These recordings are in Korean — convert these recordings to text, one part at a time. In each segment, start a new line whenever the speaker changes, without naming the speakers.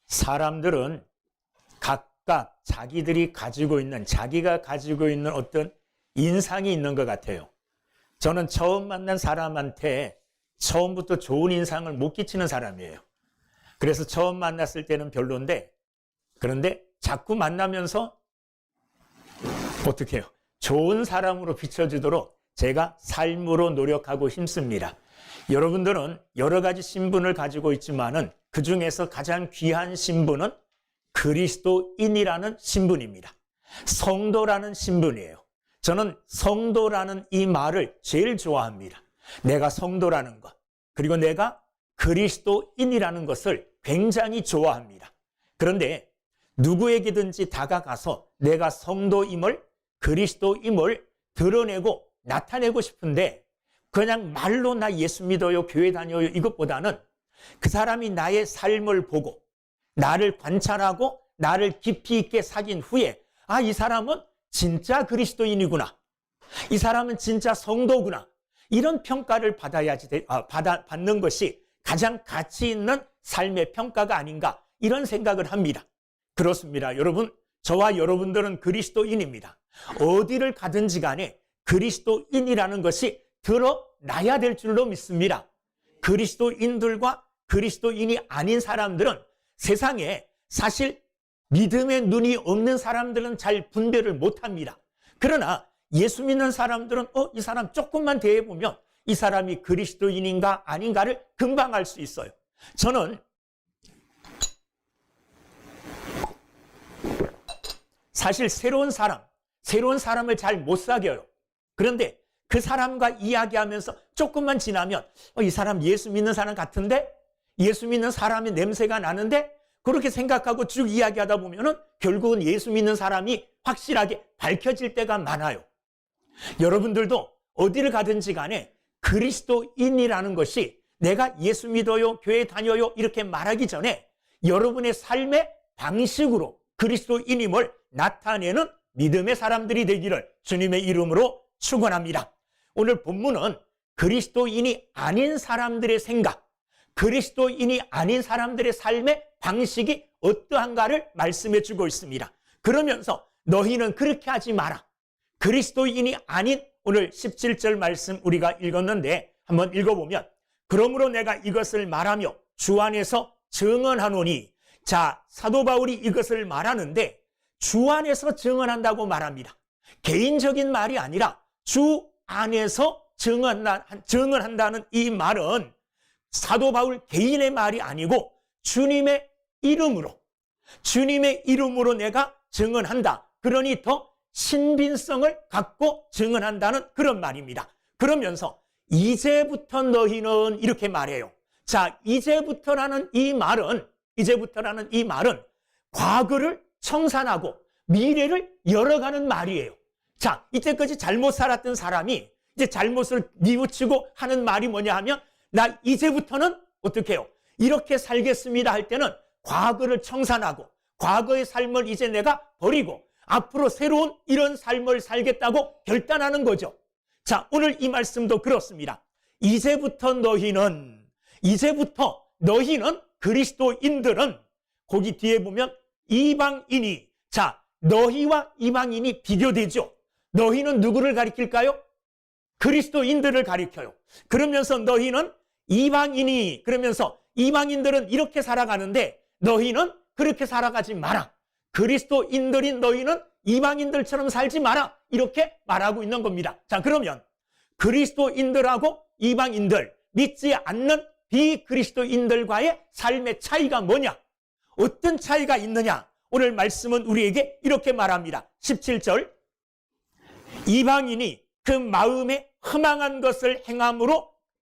사람들은 각각 자기가 가지고 있는 어떤 인상이 있는 것 같아요. 저는 처음 만난 사람한테 처음부터 좋은 인상을 못 끼치는 사람이에요. 그래서 처음 만났을 때는 별론데, 그런데 자꾸 만나면서 어떻게 해요? 좋은 사람으로 비춰지도록 제가 삶으로 노력하고 힘씁니다. 여러분들은 여러 가지 신분을 가지고 있지만은 그 중에서 가장 귀한 신분은 그리스도인이라는 신분입니다. 성도라는 신분이에요. 저는 성도라는 이 말을 제일 좋아합니다. 내가 성도라는 것, 그리고 내가 그리스도인이라는 것을 굉장히 좋아합니다. 그런데 누구에게든지 다가가서 내가 성도임을, 그리스도임을 드러내고 나타내고 싶은데 그냥 말로 나 예수 믿어요, 교회 다녀요 이것보다는 그 사람이 나의 삶을 보고 나를 관찰하고 나를 깊이 있게 사귄 후에 이 사람은 진짜 그리스도인이구나, 이 사람은 진짜 성도구나, 이런 평가를 받는 것이 가장 가치 있는 삶의 평가가 아닌가, 이런 생각을 합니다. 그렇습니다. 여러분, 저와 여러분들은 그리스도인입니다. 어디를 가든지 간에 그리스도인이라는 것이 드러나야 될 줄로 믿습니다. 그리스도인들과 그리스도인이 아닌 사람들은 세상에 사실 믿음의 눈이 없는 사람들은 잘 분별을 못합니다. 그러나 예수 믿는 사람들은 이 사람 조금만 대해보면 이 사람이 그리스도인인가 아닌가를 금방 알 수 있어요. 저는 사실 새로운 사람을 잘 못 사귀어요. 그런데 그 사람과 이야기하면서 조금만 지나면 이 사람 예수 믿는 사람 같은데, 예수 믿는 사람의 냄새가 나는데, 그렇게 생각하고 쭉 이야기하다 보면은 결국은 예수 믿는 사람이 확실하게 밝혀질 때가 많아요. 여러분들도 어디를 가든지 간에 그리스도인이라는 것이 내가 예수 믿어요, 교회 다녀요 이렇게 말하기 전에 여러분의 삶의 방식으로 그리스도인임을 나타내는 믿음의 사람들이 되기를 주님의 이름으로 축원합니다. 오늘 본문은 그리스도인이 아닌 사람들의 생각, 그리스도인이 아닌 사람들의 삶의 방식이 어떠한가를 말씀해 주고 있습니다. 그러면서 너희는 그렇게 하지 마라. 그리스도인이 아닌 오늘 17절 말씀 우리가 읽었는데 한번 읽어보면, 그러므로 내가 이것을 말하며 주 안에서 증언하노니. 자, 사도 바울이 이것을 말하는데 주 안에서 증언한다고 말합니다. 개인적인 말이 아니라 주 안에서 증언한다는 이 말은 사도 바울 개인의 말이 아니고 주님의 이름으로 내가 증언한다. 그러니 더 신빙성을 갖고 증언한다는 그런 말입니다. 그러면서 이제부터 너희는 이렇게 말해요. 자, 이제부터라는 이 말은 과거를 청산하고 미래를 열어가는 말이에요. 자, 이때까지 잘못 살았던 사람이 이제 잘못을 뉘우치고 하는 말이 뭐냐 하면, 나 이제부터는 어떻게 해요? 이렇게 살겠습니다 할 때는 과거를 청산하고 과거의 삶을 이제 내가 버리고 앞으로 새로운 이런 삶을 살겠다고 결단하는 거죠. 자, 오늘 이 말씀도 그렇습니다. 이제부터 너희는 그리스도인들은, 거기 뒤에 보면 이방인이, 자, 너희와 이방인이 비교되죠. 너희는 누구를 가리킬까요? 그리스도인들을 가리켜요. 그러면서 너희는 이방인이, 그러면서 이방인들은 이렇게 살아가는데 너희는 그렇게 살아가지 마라. 그리스도인들인 너희는 이방인들처럼 살지 마라. 이렇게 말하고 있는 겁니다. 자, 그러면 그리스도인들하고 이방인들, 믿지 않는 비그리스도인들과의 삶의 차이가 뭐냐? 어떤 차이가 있느냐? 오늘 말씀은 우리에게 이렇게 말합니다. 17절, 이방인이 그 마음에 허망한 것을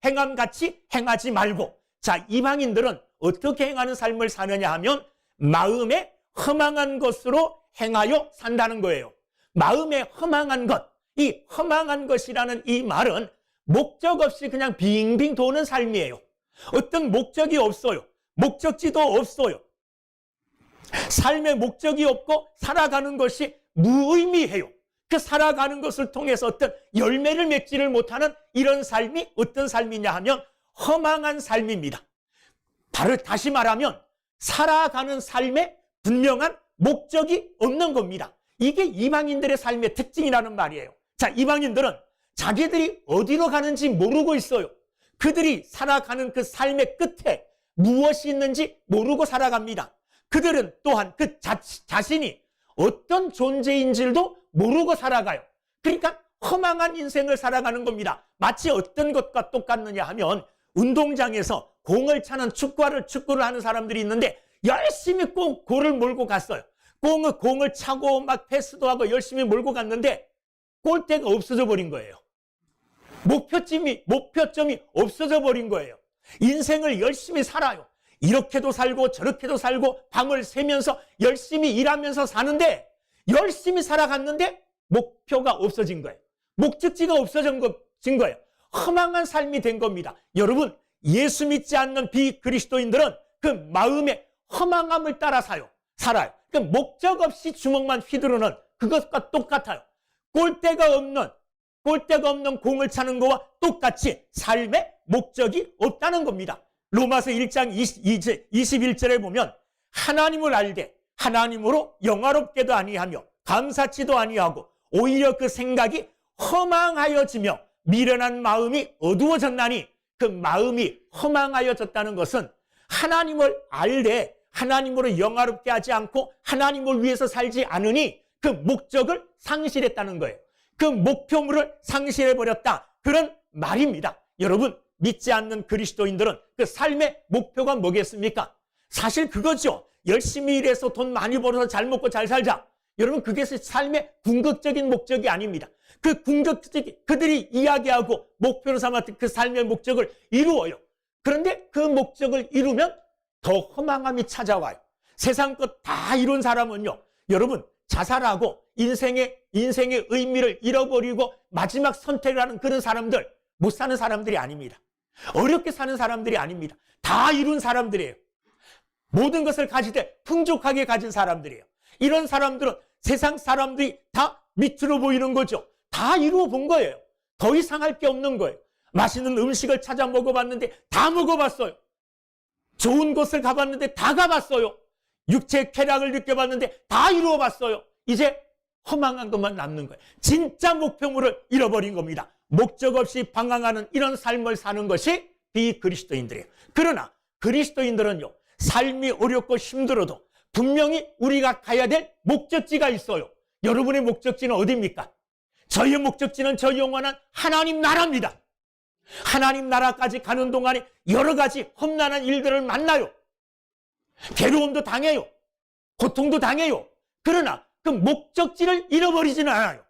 행함같이 행하지 말고. 자, 이방인들은 어떻게 행하는 삶을 사느냐 하면 마음에 허망한 것으로 행하여 산다는 거예요. 마음에 허망한 것, 이 허망한 것이라는 이 말은 목적 없이 그냥 빙빙 도는 삶이에요. 어떤 목적이 없어요. 목적지도 없어요. 삶의 목적이 없고 살아가는 것이 무의미해요. 그 살아가는 것을 통해서 어떤 열매를 맺지를 못하는 이런 삶이 어떤 삶이냐 하면 허망한 삶입니다. 다시 말하면 살아가는 삶에 분명한 목적이 없는 겁니다. 이게 이방인들의 삶의 특징이라는 말이에요. 자, 이방인들은 자기들이 어디로 가는지 모르고 있어요. 그들이 살아가는 그 삶의 끝에 무엇이 있는지 모르고 살아갑니다. 그들은 또한 그 자신이 어떤 존재인지도 모르고 살아가요. 그러니까 허망한 인생을 살아가는 겁니다. 마치 어떤 것과 똑같느냐 하면 운동장에서 공을 차는 축구를 하는 사람들이 있는데 열심히 꼭 골을 몰고 갔어요. 공을 차고 막 패스도 하고 열심히 몰고 갔는데 골대가 없어져 버린 거예요. 목표점이 없어져 버린 거예요. 인생을 열심히 살아요. 이렇게도 살고 저렇게도 살고 밤을 새면서 열심히 일하면서 사는데 열심히 살아갔는데 목표가 없어진 거예요. 목적지가 없어진 거예요. 허망한 삶이 된 겁니다. 여러분, 예수 믿지 않는 비그리스도인들은 그 마음의 허망함을 따라 살아요. 그 목적 없이 주먹만 휘두르는 그것과 똑같아요. 골대가 없는 공을 차는 거와 똑같이 삶의 목적이 없다는 겁니다. 로마서 1장 21절에 보면 하나님을 알되 하나님으로 영화롭게도 아니하며 감사치도 아니하고 오히려 그 생각이 허망하여지며 미련한 마음이 어두워졌나니, 그 마음이 허망하여졌다는 것은 하나님을 알되 하나님으로 영화롭게 하지 않고 하나님을 위해서 살지 않으니 그 목적을 상실했다는 거예요. 그 목표물을 상실해버렸다, 그런 말입니다. 여러분, 믿지 않는 그리스도인들은 그 삶의 목표가 뭐겠습니까? 사실 그거죠. 열심히 일해서 돈 많이 벌어서 잘 먹고 잘 살자. 여러분, 그게 삶의 궁극적인 목적이 아닙니다. 그들이 이야기하고 목표로 삼았던 그 삶의 목적을 이루어요. 그런데 그 목적을 이루면 더 허망함이 찾아와요. 세상 것 다 이룬 사람은요, 여러분, 자살하고 인생의 의미를 잃어버리고 마지막 선택을 하는 그런 사람들, 못 사는 사람들이 아닙니다. 어렵게 사는 사람들이 아닙니다. 다 이룬 사람들이에요. 모든 것을 가지되 풍족하게 가진 사람들이에요. 이런 사람들은 세상 사람들이 다 밑으로 보이는 거죠. 다 이루어 본 거예요. 더 이상 할 게 없는 거예요. 맛있는 음식을 찾아 먹어봤는데 다 먹어봤어요. 좋은 곳을 가봤는데 다 가봤어요. 육체의 쾌락을 느껴봤는데 다 이루어봤어요. 이제 허망한 것만 남는 거예요. 진짜 목표물을 잃어버린 겁니다. 목적 없이 방황하는 이런 삶을 사는 것이 비그리스도인들이에요. 그러나 그리스도인들은요, 삶이 어렵고 힘들어도 분명히 우리가 가야 될 목적지가 있어요. 여러분의 목적지는 어디입니까? 저희의 목적지는 저 영원한 하나님 나라입니다. 하나님 나라까지 가는 동안에 여러 가지 험난한 일들을 만나요. 괴로움도 당해요. 고통도 당해요. 그러나 그 목적지를 잃어버리지는 않아요.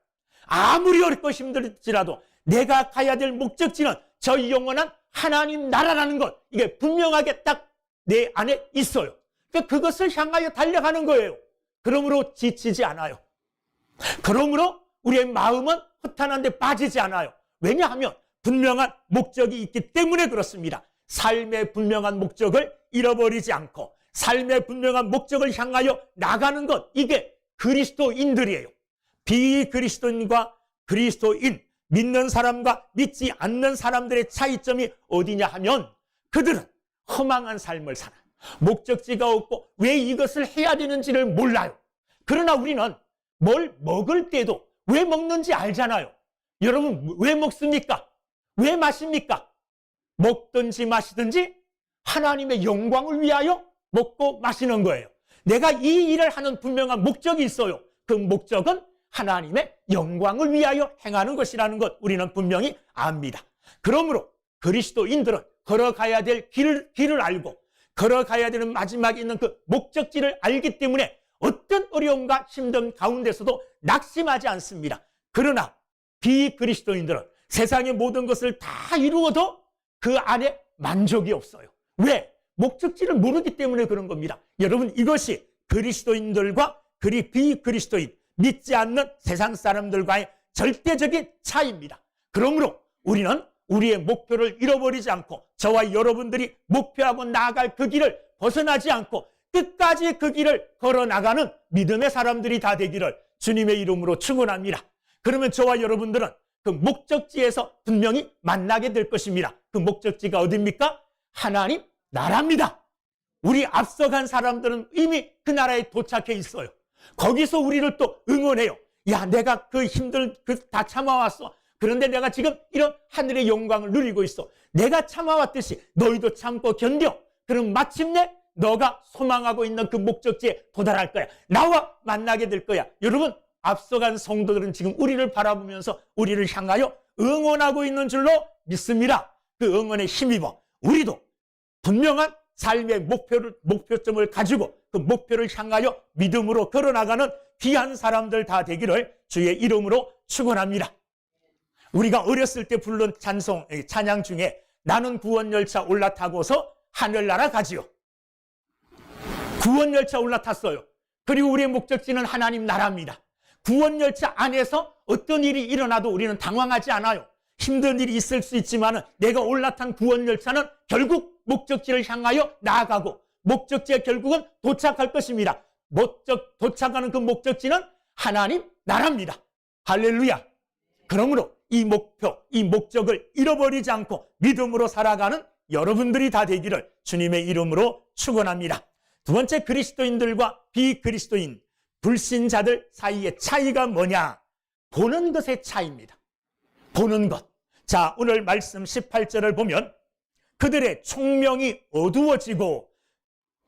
아무리 어렵고 힘들지라도 내가 가야 될 목적지는 저 영원한 하나님 나라라는 것, 이게 분명하게 딱 내 안에 있어요. 그것을 향하여 달려가는 거예요. 그러므로 지치지 않아요. 그러므로 우리의 마음은 허탄한 데 빠지지 않아요. 왜냐하면 분명한 목적이 있기 때문에 그렇습니다. 삶의 분명한 목적을 잃어버리지 않고 삶의 분명한 목적을 향하여 나가는 것, 이게 그리스도인들이에요. 비그리스도인과 그리스도인, 믿는 사람과 믿지 않는 사람들의 차이점이 어디냐 하면 그들은 허망한 삶을 살아요. 목적지가 없고 왜 이것을 해야 되는지를 몰라요. 그러나 우리는 뭘 먹을 때도 왜 먹는지 알잖아요. 여러분, 왜 먹습니까? 왜 마십니까? 먹든지 마시든지 하나님의 영광을 위하여 먹고 마시는 거예요. 내가 이 일을 하는 분명한 목적이 있어요. 그 목적은 하나님의 영광을 위하여 행하는 것이라는 것, 우리는 분명히 압니다. 그러므로 그리스도인들은 걸어가야 될 길을 알고 걸어가야 되는 마지막에 있는 그 목적지를 알기 때문에 어떤 어려움과 힘든 가운데서도 낙심하지 않습니다. 그러나 비그리스도인들은 세상의 모든 것을 다 이루어도 그 안에 만족이 없어요. 왜? 목적지를 모르기 때문에 그런 겁니다. 여러분, 이것이 그리스도인들과 비그리스도인, 믿지 않는 세상 사람들과의 절대적인 차이입니다. 그러므로 우리는 우리의 목표를 잃어버리지 않고 저와 여러분들이 목표하고 나아갈 그 길을 벗어나지 않고 끝까지 그 길을 걸어나가는 믿음의 사람들이 다 되기를 주님의 이름으로 축원합니다. 그러면 저와 여러분들은 그 목적지에서 분명히 만나게 될 것입니다. 그 목적지가 어디입니까? 하나님 나라입니다. 우리 앞서간 사람들은 이미 그 나라에 도착해 있어요. 거기서 우리를 또 응원해요. 야, 내가 그 힘들 다 참아왔어. 그런데 내가 지금 이런 하늘의 영광을 누리고 있어. 내가 참아왔듯이 너희도 참고 견뎌. 그럼 마침내 너가 소망하고 있는 그 목적지에 도달할 거야. 나와 만나게 될 거야. 여러분, 앞서간 성도들은 지금 우리를 바라보면서 우리를 향하여 응원하고 있는 줄로 믿습니다. 그 응원에 힘입어 우리도 분명한 삶의 목표점을 가지고 그 목표를 향하여 믿음으로 걸어나가는 귀한 사람들 다 되기를 주의 이름으로 축원합니다. 우리가 어렸을 때 부른 찬양 중에 나는 구원열차 올라타고서 하늘나라 가지요. 구원열차 올라탔어요. 그리고 우리의 목적지는 하나님 나라입니다. 구원열차 안에서 어떤 일이 일어나도 우리는 당황하지 않아요. 힘든 일이 있을 수 있지만 내가 올라탄 구원열차는 결국 목적지를 향하여 나아가고 목적지에 결국은 도착할 것입니다. 도착하는 그 목적지는 하나님 나라입니다. 할렐루야. 그러므로 이 목표, 이 목적을 잃어버리지 않고 믿음으로 살아가는 여러분들이 다 되기를 주님의 이름으로 축원합니다. 두 번째, 그리스도인들과 비그리스도인, 불신자들 사이의 차이가 뭐냐? 보는 것의 차이입니다. 보는 것. 자, 오늘 말씀 18절을 보면 그들의 총명이 어두워지고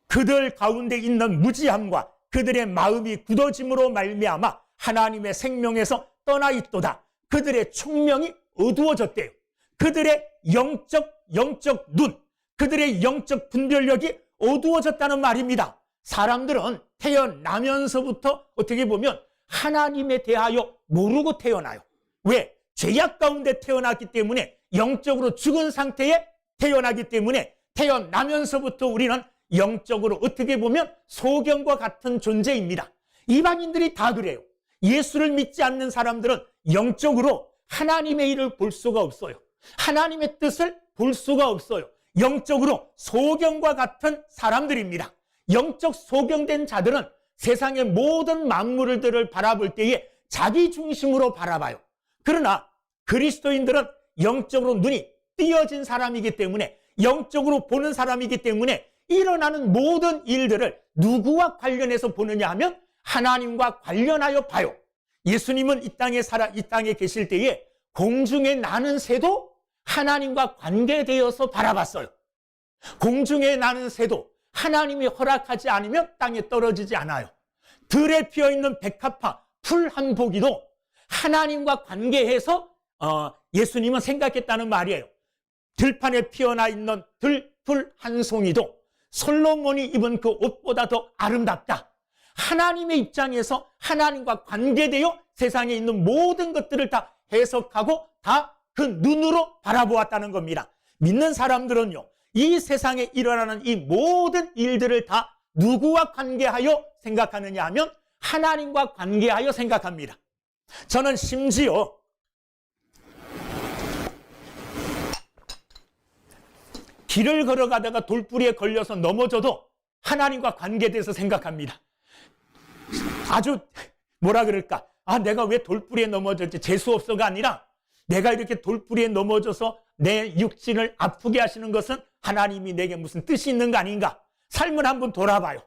그들 가운데 있는 무지함과 그들의 마음이 굳어짐으로 말미암아 하나님의 생명에서 떠나 있도다. 그들의 총명이 어두워졌대요. 그들의 영적 눈, 그들의 영적 분별력이 어두워졌다는 말입니다. 사람들은 태어나면서부터 어떻게 보면 하나님에 대하여 모르고 태어나요. 왜? 죄악 가운데 태어났기 때문에, 영적으로 죽은 상태에 태어나기 때문에 태어나면서부터 우리는 영적으로 어떻게 보면 소경과 같은 존재입니다. 이방인들이 다 그래요. 예수를 믿지 않는 사람들은 영적으로 하나님의 일을 볼 수가 없어요. 하나님의 뜻을 볼 수가 없어요. 영적으로 소경과 같은 사람들입니다. 영적 소경된 자들은 세상의 모든 만물들을 바라볼 때에 자기 중심으로 바라봐요. 그러나 그리스도인들은 영적으로 눈이 띄어진 사람이기 때문에, 영적으로 보는 사람이기 때문에 일어나는 모든 일들을 누구와 관련해서 보느냐 하면 하나님과 관련하여 봐요. 예수님은 이 땅에 계실 때에 공중에 나는 새도 하나님과 관계되어서 바라봤어요. 공중에 나는 새도 하나님이 허락하지 않으면 땅에 떨어지지 않아요. 들에 피어있는 백합화, 풀 한 포기도 하나님과 관계해서 예수님은 생각했다는 말이에요. 들판에 피어나 있는 들풀 한 송이도 솔로몬이 입은 그 옷보다 더 아름답다. 하나님의 입장에서 하나님과 관계되어 세상에 있는 모든 것들을 다 해석하고 다 그 눈으로 바라보았다는 겁니다. 믿는 사람들은요, 이 세상에 일어나는 이 모든 일들을 다 누구와 관계하여 생각하느냐 하면 하나님과 관계하여 생각합니다. 저는 심지어 길을 걸어가다가 돌뿌리에 걸려서 넘어져도 하나님과 관계돼서 생각합니다. 아주 뭐라 그럴까? 내가 왜 돌뿌리에 넘어졌지? 재수없어가 아니라 내가 이렇게 돌뿌리에 넘어져서 내 육신을 아프게 하시는 것은 하나님이 내게 무슨 뜻이 있는 거 아닌가? 삶을 한번 돌아봐요.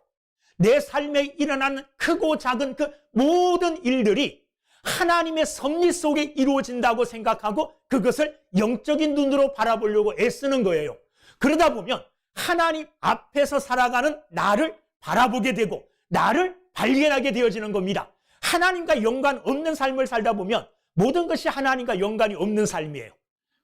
내 삶에 일어나는 크고 작은 그 모든 일들이 하나님의 섭리 속에 이루어진다고 생각하고 그것을 영적인 눈으로 바라보려고 애쓰는 거예요. 그러다 보면 하나님 앞에서 살아가는 나를 바라보게 되고 나를 발견하게 되어지는 겁니다. 하나님과 연관 없는 삶을 살다 보면 모든 것이 하나님과 연관이 없는 삶이에요.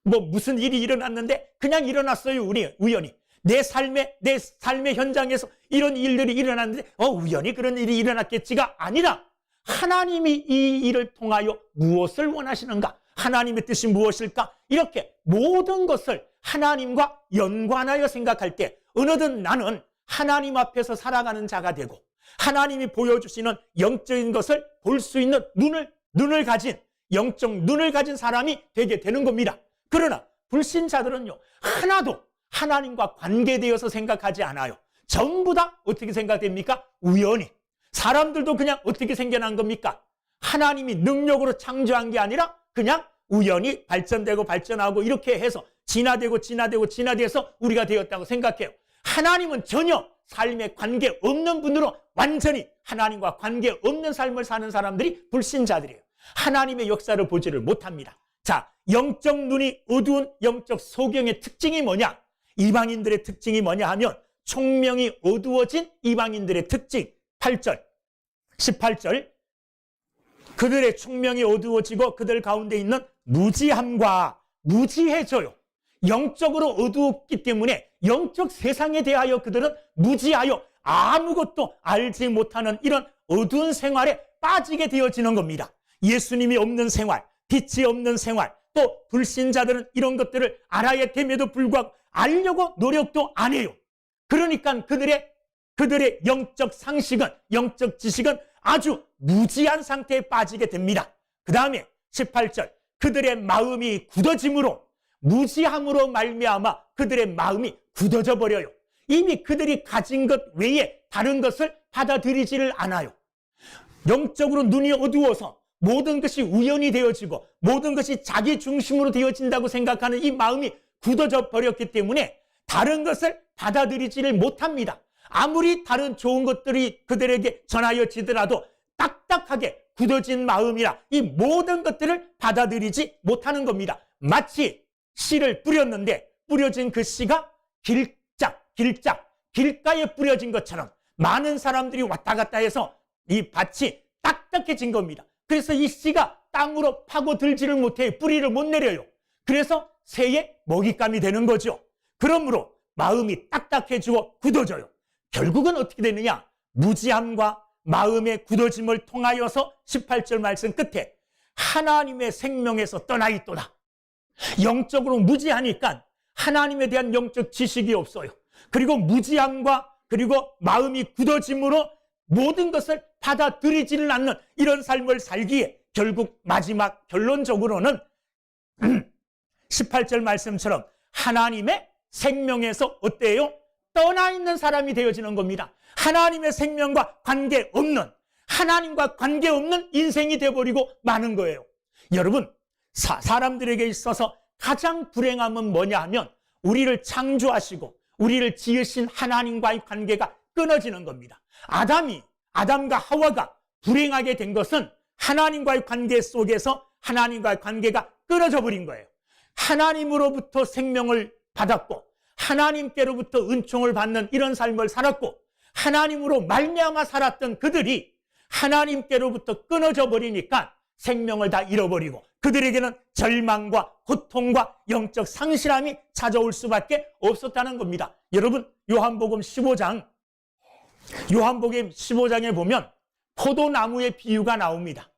무슨 일이 일어났는데 그냥 일어났어요. 우연히. 내 삶의 현장에서 이런 일들이 일어났는데 우연히 그런 일이 일어났겠지가 아니라 하나님이 이 일을 통하여 무엇을 원하시는가? 하나님의 뜻이 무엇일까? 이렇게 모든 것을 하나님과 연관하여 생각할 때 어느덧 나는 하나님 앞에서 살아가는 자가 되고 하나님이 보여주시는 영적인 것을 볼 수 있는 눈을 가진, 영적 눈을 가진 사람이 되게 되는 겁니다. 그러나 불신자들은요, 하나도 하나님과 관계되어서 생각하지 않아요. 전부 다 어떻게 생각됩니까? 우연히. 사람들도 그냥 어떻게 생겨난 겁니까? 하나님이 능력으로 창조한 게 아니라 그냥 우연히 발전하고 이렇게 해서 진화돼서 우리가 되었다고 생각해요. 하나님은 전혀 삶에 관계없는 분으로 완전히 하나님과 관계없는 삶을 사는 사람들이 불신자들이에요. 하나님의 역사를 보지를 못합니다. 자, 영적 눈이 어두운 영적 소경의 특징이 뭐냐? 이방인들의 특징이 뭐냐 하면 총명이 어두워진 이방인들의 특징. 8절, 18절. 그들의 총명이 어두워지고 그들 가운데 있는 무지함과 무지해져요. 영적으로 어두웠기 때문에 영적 세상에 대하여 그들은 무지하여 아무것도 알지 못하는 이런 어두운 생활에 빠지게 되어지는 겁니다. 예수님이 없는 생활, 빛이 없는 생활, 또 불신자들은 이런 것들을 알아야 됨에도 불구하고 알려고 노력도 안 해요. 그러니까 그들의 영적 상식은, 영적 지식은 아주 무지한 상태에 빠지게 됩니다. 그 다음에 18절, 그들의 마음이 굳어짐으로, 무지함으로 말미암아 그들의 마음이 굳어져 버려요. 이미 그들이 가진 것 외에 다른 것을 받아들이지를 않아요. 영적으로 눈이 어두워서 모든 것이 우연이 되어지고 모든 것이 자기 중심으로 되어진다고 생각하는 이 마음이 굳어져 버렸기 때문에 다른 것을 받아들이지를 못합니다. 아무리 다른 좋은 것들이 그들에게 전하여지더라도 딱딱하게 굳어진 마음이라 이 모든 것들을 받아들이지 못하는 겁니다. 마치 씨를 뿌렸는데 뿌려진 그 씨가 길가에 뿌려진 것처럼 많은 사람들이 왔다 갔다 해서 이 밭이 딱딱해진 겁니다. 그래서 이 씨가 땅으로 파고들지를 못해 뿌리를 못 내려요. 그래서 새의 먹잇감이 되는 거죠. 그러므로 마음이 딱딱해지고 굳어져요. 결국은 어떻게 되느냐? 무지함과 마음의 굳어짐을 통하여서 18절 말씀 끝에 하나님의 생명에서 떠나 있도다. 영적으로 무지하니까 하나님에 대한 영적 지식이 없어요. 그리고 무지함과 그리고 마음이 굳어짐으로 모든 것을 받아들이지를 않는 이런 삶을 살기에 결국 마지막 결론적으로는 18절 말씀처럼 하나님의 생명에서 어때요? 떠나 있는 사람이 되어지는 겁니다. 하나님의 생명과 관계없는, 하나님과 관계없는 인생이 되어버리고 마는 거예요. 여러분, 사람들에게 있어서 가장 불행함은 뭐냐 하면 우리를 창조하시고 우리를 지으신 하나님과의 관계가 끊어지는 겁니다. 아담과 하와가 불행하게 된 것은 하나님과의 관계 속에서 하나님과의 관계가 끊어져 버린 거예요. 하나님으로부터 생명을 받았고 하나님께로부터 은총을 받는 이런 삶을 살았고 하나님으로 말미암아 살았던 그들이 하나님께로부터 끊어져 버리니까 생명을 다 잃어버리고 그들에게는 절망과 고통과 영적 상실함이 찾아올 수밖에 없었다는 겁니다. 여러분, 요한복음 15장에 보면 포도나무의 비유가 나옵니다.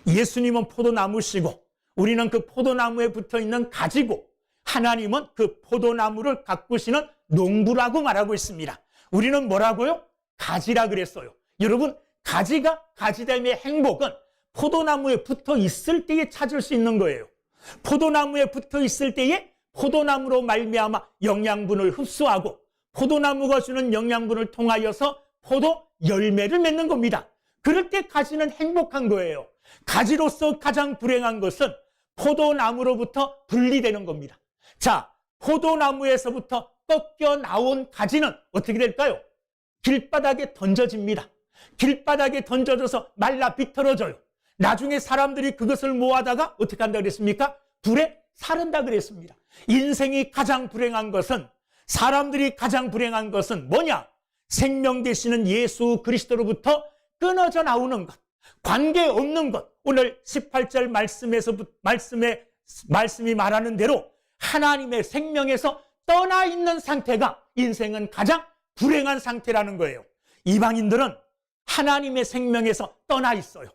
예수님은 포도나무시고 우리는 그 포도나무에 붙어있는 가지고 하나님은 그 포도나무를 가꾸시는 농부라고 말하고 있습니다. 우리는 뭐라고요? 가지라 그랬어요. 여러분, 가지됨의 행복은 포도나무에 붙어 있을 때에 찾을 수 있는 거예요. 포도나무에 붙어 있을 때에 포도나무로 말미암아 영양분을 흡수하고 포도나무가 주는 영양분을 통하여서 포도 열매를 맺는 겁니다. 그럴 때 가지는 행복한 거예요. 가지로서 가장 불행한 것은 포도나무로부터 분리되는 겁니다. 자, 포도나무에서부터 꺾여 나온 가지는 어떻게 될까요? 길바닥에 던져집니다. 길바닥에 던져져서 말라 비틀어져요. 나중에 사람들이 그것을 모아다가 어떻게 한다고 그랬습니까? 불에 사른다 그랬습니다. 인생이 가장 불행한 것은, 사람들이 가장 불행한 것은 뭐냐? 생명 되시는 예수 그리스도로부터 끊어져 나오는 것, 관계없는 것. 오늘 18절 말씀이 말하는 대로 하나님의 생명에서 떠나 있는 상태가 인생은 가장 불행한 상태라는 거예요. 이방인들은 하나님의 생명에서 떠나 있어요.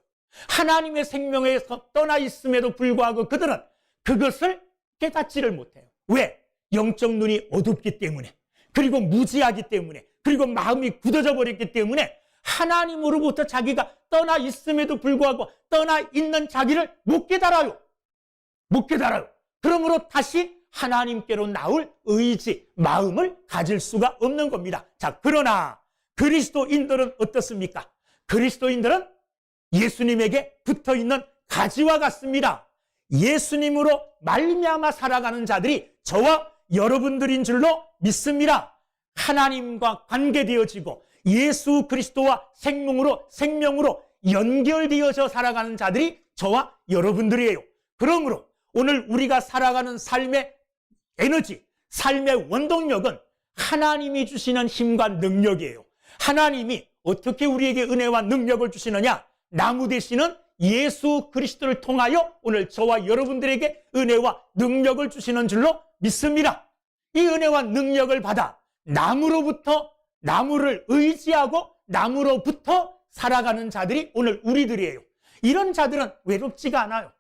하나님의 생명에서 떠나 있음에도 불구하고 그들은 그것을 깨닫지를 못해요. 왜? 영적 눈이 어둡기 때문에, 그리고 무지하기 때문에, 그리고 마음이 굳어져 버렸기 때문에 하나님으로부터 자기가 떠나 있음에도 불구하고 떠나 있는 자기를 못 깨달아요. 그러므로 다시 하나님께로 나올 의지, 마음을 가질 수가 없는 겁니다. 자, 그러나 그리스도인들은 어떻습니까? 그리스도인들은 예수님에게 붙어있는 가지와 같습니다. 예수님으로 말미암아 살아가는 자들이 저와 여러분들인 줄로 믿습니다. 하나님과 관계되어지고 예수 그리스도와 생명으로 연결되어져 살아가는 자들이 저와 여러분들이에요. 그러므로 오늘 우리가 살아가는 삶의 에너지, 삶의 원동력은 하나님이 주시는 힘과 능력이에요. 하나님이 어떻게 우리에게 은혜와 능력을 주시느냐? 나무 되시는 예수 그리스도를 통하여 오늘 저와 여러분들에게 은혜와 능력을 주시는 줄로 믿습니다. 이 은혜와 능력을 받아 나무를 의지하고 나무로부터 살아가는 자들이 오늘 우리들이에요. 이런 자들은 외롭지가 않아요.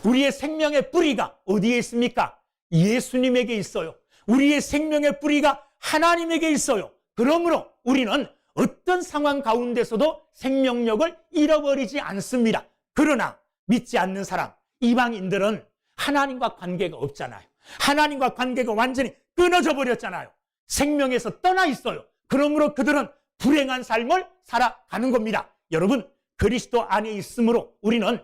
우리의 생명의 뿌리가 어디에 있습니까? 예수님에게 있어요. 우리의 생명의 뿌리가 하나님에게 있어요. 그러므로 우리는 어떤 상황 가운데서도 생명력을 잃어버리지 않습니다. 그러나 믿지 않는 사람, 이방인들은 하나님과 관계가 없잖아요. 하나님과 관계가 완전히 끊어져 버렸잖아요. 생명에서 떠나 있어요. 그러므로 그들은 불행한 삶을 살아가는 겁니다. 여러분, 그리스도 안에 있으므로 우리는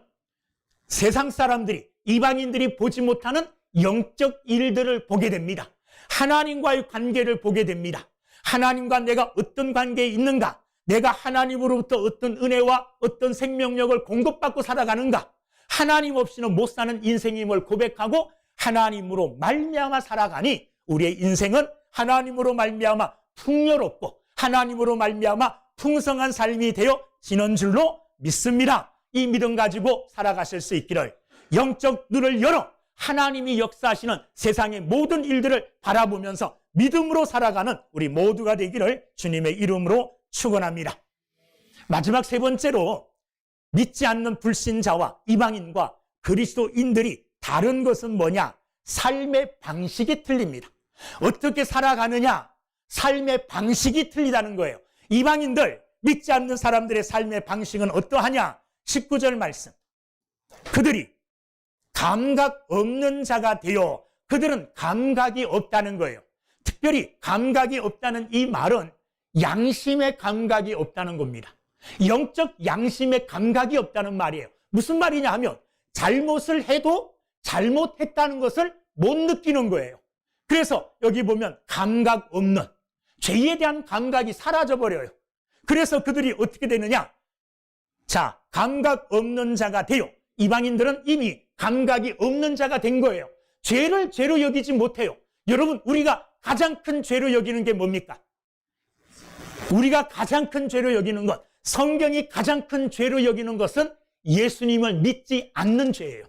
세상 사람들이, 이방인들이 보지 못하는 영적 일들을 보게 됩니다. 하나님과의 관계를 보게 됩니다. 하나님과 내가 어떤 관계에 있는가? 내가 하나님으로부터 어떤 은혜와 어떤 생명력을 공급받고 살아가는가? 하나님 없이는 못 사는 인생임을 고백하고 하나님으로 말미암아 살아가니 우리의 인생은 하나님으로 말미암아 풍요롭고 하나님으로 말미암아 풍성한 삶이 되어지는 줄로 믿습니다. 이 믿음 가지고 살아가실 수 있기를, 영적 눈을 열어 하나님이 역사하시는 세상의 모든 일들을 바라보면서 믿음으로 살아가는 우리 모두가 되기를 주님의 이름으로 축원합니다. 마지막 세 번째로, 믿지 않는 불신자와 이방인과 그리스도인들이 다른 것은 뭐냐? 삶의 방식이 틀립니다. 어떻게 살아가느냐? 삶의 방식이 틀리다는 거예요. 이방인들, 믿지 않는 사람들의 삶의 방식은 어떠하냐? 19절 말씀. 그들이 감각 없는 자가 되어, 그들은 감각이 없다는 거예요. 특별히 감각이 없다는 이 말은 양심의 감각이 없다는 겁니다. 영적 양심의 감각이 없다는 말이에요. 무슨 말이냐 하면 잘못을 해도 잘못했다는 것을 못 느끼는 거예요. 그래서 여기 보면 감각 없는, 죄에 대한 감각이 사라져버려요. 그래서 그들이 어떻게 되느냐? 자, 감각 없는 자가 되어, 이방인들은 이미 감각이 없는 자가 된 거예요. 죄를 죄로 여기지 못해요. 여러분, 우리가 가장 큰 죄로 여기는 게 뭡니까? 우리가 가장 큰 죄로 여기는 것, 성경이 가장 큰 죄로 여기는 것은 예수님을 믿지 않는 죄예요.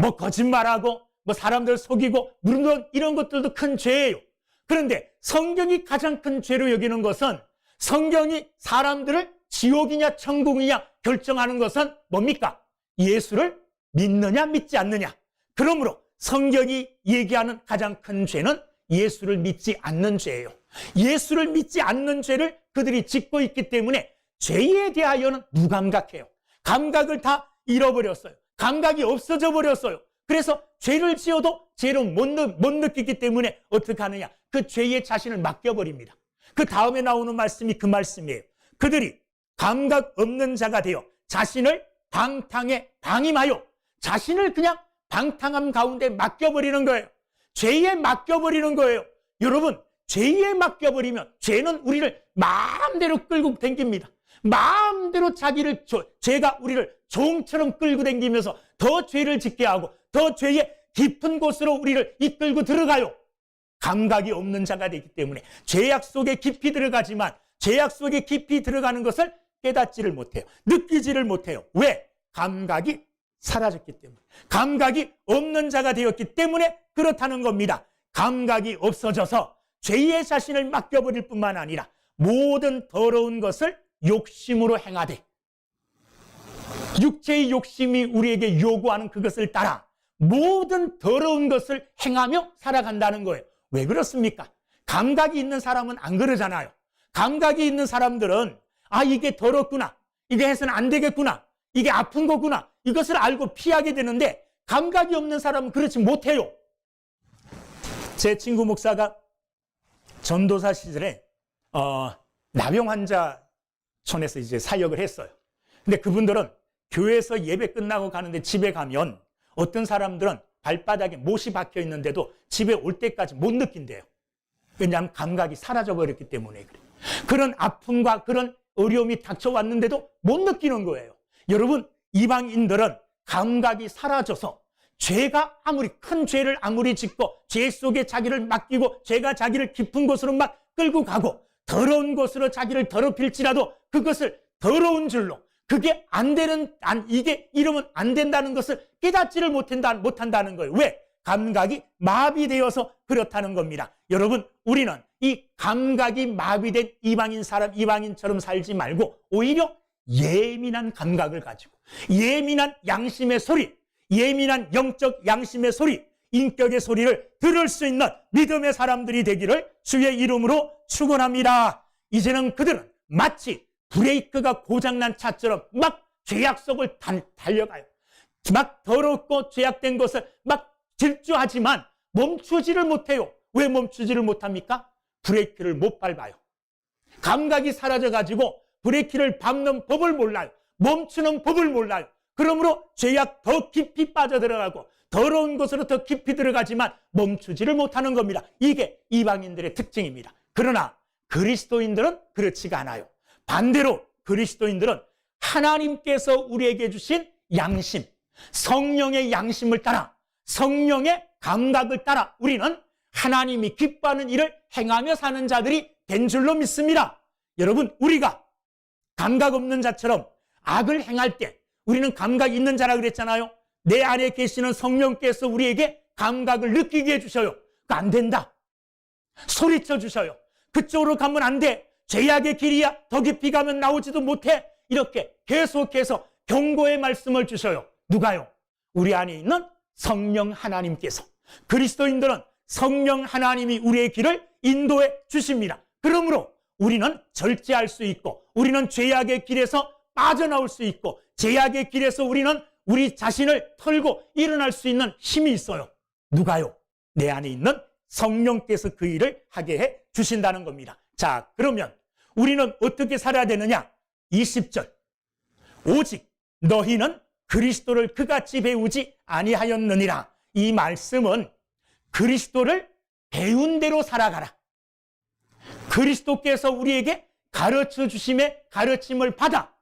뭐 거짓말하고 뭐 사람들 속이고 물론 이런 것들도 큰 죄예요. 그런데 성경이 가장 큰 죄로 여기는 것은, 성경이 사람들을 지옥이냐 천국이냐 결정하는 것은 뭡니까? 예수를 믿느냐 믿지 않느냐. 그러므로 성경이 얘기하는 가장 큰 죄는 예수를 믿지 않는 죄예요. 예수를 믿지 않는 죄를 그들이 짓고 있기 때문에 죄에 대하여는 무감각해요. 감각을 다 잃어버렸어요. 감각이 없어져 버렸어요. 그래서 죄를 지어도 죄로 못 느끼기 때문에 어떻게 하느냐? 그 죄에 자신을 맡겨버립니다. 그 다음에 나오는 말씀이 그 말씀이에요. 그들이 감각 없는 자가 되어 자신을 방탕에 방임하여, 자신을 그냥 방탕함 가운데 맡겨버리는 거예요. 죄에 맡겨버리는 거예요. 여러분, 죄에 맡겨버리면 죄는 우리를 마음대로 끌고 댕깁니다. 마음대로 죄가 우리를 종처럼 끌고 댕기면서 더 죄를 짓게 하고 더 죄의 깊은 곳으로 우리를 이끌고 들어가요. 감각이 없는 자가 되기 때문에 죄악 속에 깊이 들어가지만 죄악 속에 깊이 들어가는 것을 깨닫지를 못해요. 느끼지를 못해요. 왜? 감각이 사라졌기 때문에. 감각이 없는 자가 되었기 때문에 그렇다는 겁니다. 감각이 없어져서 죄의 자신을 맡겨버릴 뿐만 아니라 모든 더러운 것을 욕심으로 행하되, 육체의 욕심이 우리에게 요구하는 그것을 따라 모든 더러운 것을 행하며 살아간다는 거예요. 왜 그렇습니까? 감각이 있는 사람은 안 그러잖아요. 감각이 있는 사람들은 이게 더럽구나, 이게 해서는 안 되겠구나, 이게 아픈 거구나, 이것을 알고 피하게 되는데 감각이 없는 사람은 그렇지 못해요. 제 친구 목사가 전도사 시절에 나병 환자촌에서 이제 사역을 했어요. 근데 그분들은 교회에서 예배 끝나고 가는데 집에 가면 어떤 사람들은 발바닥에 못이 박혀 있는데도 집에 올 때까지 못 느낀대요. 왜냐하면 감각이 사라져버렸기 때문에 그래요. 그런 아픔과 그런 어려움이 닥쳐왔는데도 못 느끼는 거예요. 여러분, 이방인들은 감각이 사라져서 죄가 아무리 큰 죄를 아무리 짓고 죄 속에 자기를 맡기고 죄가 자기를 깊은 곳으로 막 끌고 가고 더러운 곳으로 자기를 더럽힐지라도 그것을 더러운 줄로 그게 이게 이러면 안 된다는 것을 깨닫지를 못한다는 거예요. 왜? 감각이 마비되어서 그렇다는 겁니다. 여러분, 우리는 이 감각이 마비된 이방인처럼 살지 말고 오히려 예민한 감각을 가지고 예민한 양심의 소리, 예민한 영적 양심의 소리, 인격의 소리를 들을 수 있는 믿음의 사람들이 되기를 주의 이름으로 축원합니다. 이제는 그들은 마치 브레이크가 고장난 차처럼 막 죄악 속을 달려가요. 막 더럽고 죄악된 것을 막 질주하지만 멈추지를 못해요. 왜 멈추지를 못합니까? 브레이크를 못 밟아요. 감각이 사라져가지고 브레이크를 밟는 법을 몰라요. 멈추는 법을 몰라요. 그러므로 죄악 더 깊이 빠져들어가고 더러운 곳으로 더 깊이 들어가지만 멈추지를 못하는 겁니다. 이게 이방인들의 특징입니다. 그러나 그리스도인들은 그렇지가 않아요. 반대로 그리스도인들은 하나님께서 우리에게 주신 양심, 성령의 양심을 따라 성령의 감각을 따라 우리는 하나님이 기뻐하는 일을 행하며 사는 자들이 된 줄로 믿습니다. 여러분, 우리가 감각 없는 자처럼 악을 행할 때 우리는 감각 있는 자라 그랬잖아요. 내 안에 계시는 성령께서 우리에게 감각을 느끼게 해주셔요. 안 된다. 소리쳐 주셔요. 그쪽으로 가면 안 돼. 죄악의 길이야. 더 깊이 가면 나오지도 못해. 이렇게 계속해서 경고의 말씀을 주셔요. 누가요? 우리 안에 있는 성령 하나님께서. 그리스도인들은 성령 하나님이 우리의 길을 인도해 주십니다. 그러므로 우리는 절제할 수 있고 우리는 죄악의 길에서 빠져나올 수 있고 죄악의 길에서 우리는 우리 자신을 털고 일어날 수 있는 힘이 있어요. 누가요? 내 안에 있는 성령께서 그 일을 하게 해 주신다는 겁니다. 자, 그러면 우리는 어떻게 살아야 되느냐? 20절. 오직 너희는 그리스도를 그같이 배우지 아니하였느니라. 이 말씀은 그리스도를 배운 대로 살아가라. 그리스도께서 우리에게 가르쳐 주심의 가르침을 받아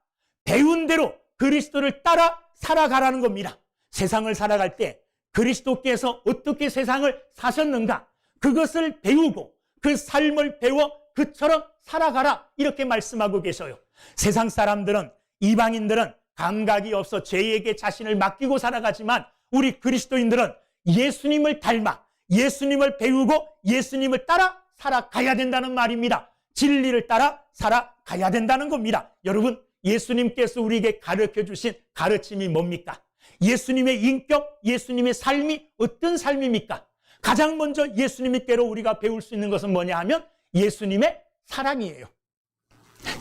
배운 대로 그리스도를 따라 살아가라는 겁니다. 세상을 살아갈 때 그리스도께서 어떻게 세상을 사셨는가 그것을 배우고 그 삶을 배워 그처럼 살아가라 이렇게 말씀하고 계셔요. 세상 사람들은 이방인들은 감각이 없어 죄에게 자신을 맡기고 살아가지만 우리 그리스도인들은 예수님을 닮아 예수님을 배우고 예수님을 따라 살아가야 된다는 말입니다. 진리를 따라 살아가야 된다는 겁니다. 여러분, 예수님께서 우리에게 가르쳐 주신 가르침이 뭡니까? 예수님의 인격, 예수님의 삶이 어떤 삶입니까? 가장 먼저 예수님께로 우리가 배울 수 있는 것은 뭐냐 하면 예수님의 사랑이에요.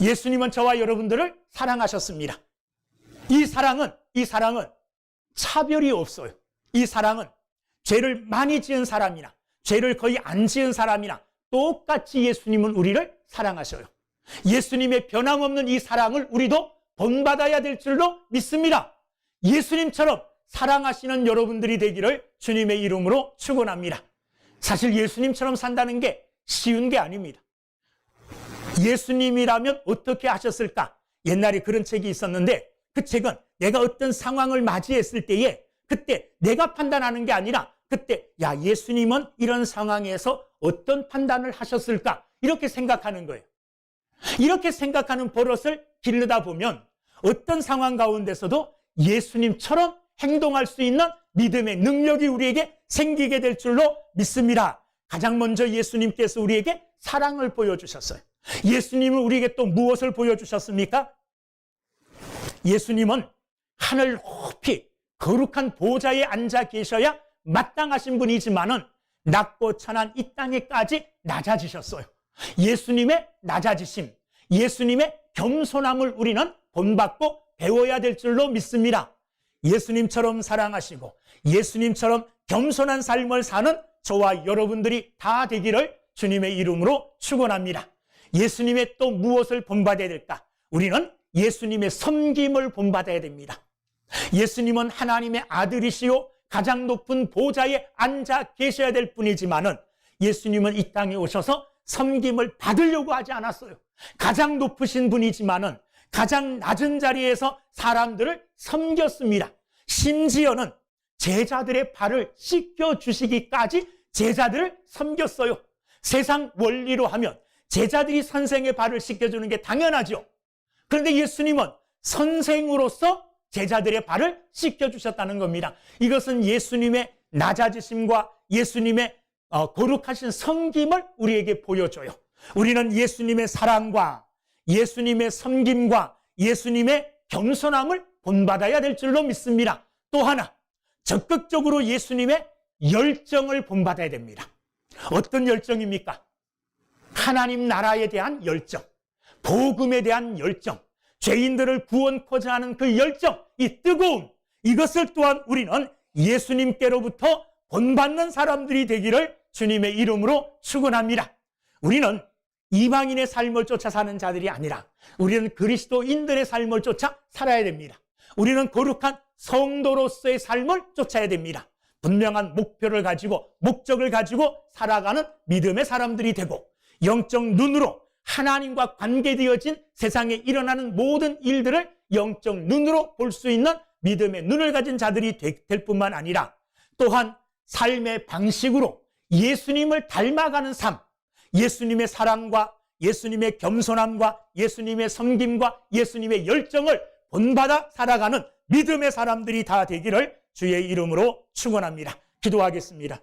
예수님은 저와 여러분들을 사랑하셨습니다. 이 사랑은 차별이 없어요. 이 사랑은 죄를 많이 지은 사람이나 죄를 거의 안 지은 사람이나 똑같이 예수님은 우리를 사랑하셔요. 예수님의 변함없는 이 사랑을 우리도 본받아야 될 줄로 믿습니다. 예수님처럼 사랑하시는 여러분들이 되기를 주님의 이름으로 축원합니다. 사실 예수님처럼 산다는 게 쉬운 게 아닙니다. 예수님이라면 어떻게 하셨을까? 옛날에 그런 책이 있었는데 그 책은 내가 어떤 상황을 맞이했을 때에 그때 내가 판단하는 게 아니라 그때 예수님은 이런 상황에서 어떤 판단을 하셨을까? 이렇게 생각하는 거예요. 이렇게 생각하는 버릇을 기르다 보면 어떤 상황 가운데서도 예수님처럼 행동할 수 있는 믿음의 능력이 우리에게 생기게 될 줄로 믿습니다. 가장 먼저 예수님께서 우리에게 사랑을 보여주셨어요. 예수님은 우리에게 또 무엇을 보여주셨습니까? 예수님은 하늘 높이 거룩한 보좌에 앉아 계셔야 마땅하신 분이지만은 낮고 천한 이 땅에까지 낮아지셨어요. 예수님의 낮아지심, 예수님의 겸손함을 우리는 본받고 배워야 될 줄로 믿습니다. 예수님처럼 사랑하시고 예수님처럼 겸손한 삶을 사는 저와 여러분들이 다 되기를 주님의 이름으로 축원합니다. 예수님의 또 무엇을 본받아야 될까? 우리는 예수님의 섬김을 본받아야 됩니다. 예수님은 하나님의 아들이시요 가장 높은 보좌에 앉아 계셔야 될 분이지만은 예수님은 이 땅에 오셔서 섬김을 받으려고 하지 않았어요. 가장 높으신 분이지만은 가장 낮은 자리에서 사람들을 섬겼습니다. 심지어는 제자들의 발을 씻겨주시기까지 제자들을 섬겼어요. 세상 원리로 하면 제자들이 선생의 발을 씻겨주는 게 당연하죠. 그런데 예수님은 선생으로서 제자들의 발을 씻겨주셨다는 겁니다. 이것은 예수님의 낮아지심과 예수님의 거룩하신 섬김을 우리에게 보여줘요. 우리는 예수님의 사랑과 예수님의 섬김과 예수님의 겸손함을 본받아야 될 줄로 믿습니다. 또 하나, 적극적으로 예수님의 열정을 본받아야 됩니다. 어떤 열정입니까? 하나님 나라에 대한 열정, 복음에 대한 열정, 죄인들을 구원코자 하는 그 열정, 이 뜨거움, 이것을 또한 우리는 예수님께로부터 본받는 사람들이 되기를 주님의 이름으로 축원합니다. 우리는 이방인의 삶을 쫓아 사는 자들이 아니라 우리는 그리스도인들의 삶을 쫓아 살아야 됩니다. 우리는 거룩한 성도로서의 삶을 쫓아야 됩니다. 분명한 목표를 가지고 목적을 가지고 살아가는 믿음의 사람들이 되고 영적 눈으로 하나님과 관계되어진 세상에 일어나는 모든 일들을 영적 눈으로 볼 수 있는 믿음의 눈을 가진 자들이 될 뿐만 아니라 또한 삶의 방식으로 예수님을 닮아가는 삶, 예수님의 사랑과 예수님의 겸손함과 예수님의 섬김과 예수님의 열정을 본받아 살아가는 믿음의 사람들이 다 되기를 주의 이름으로 축원합니다. 기도하겠습니다.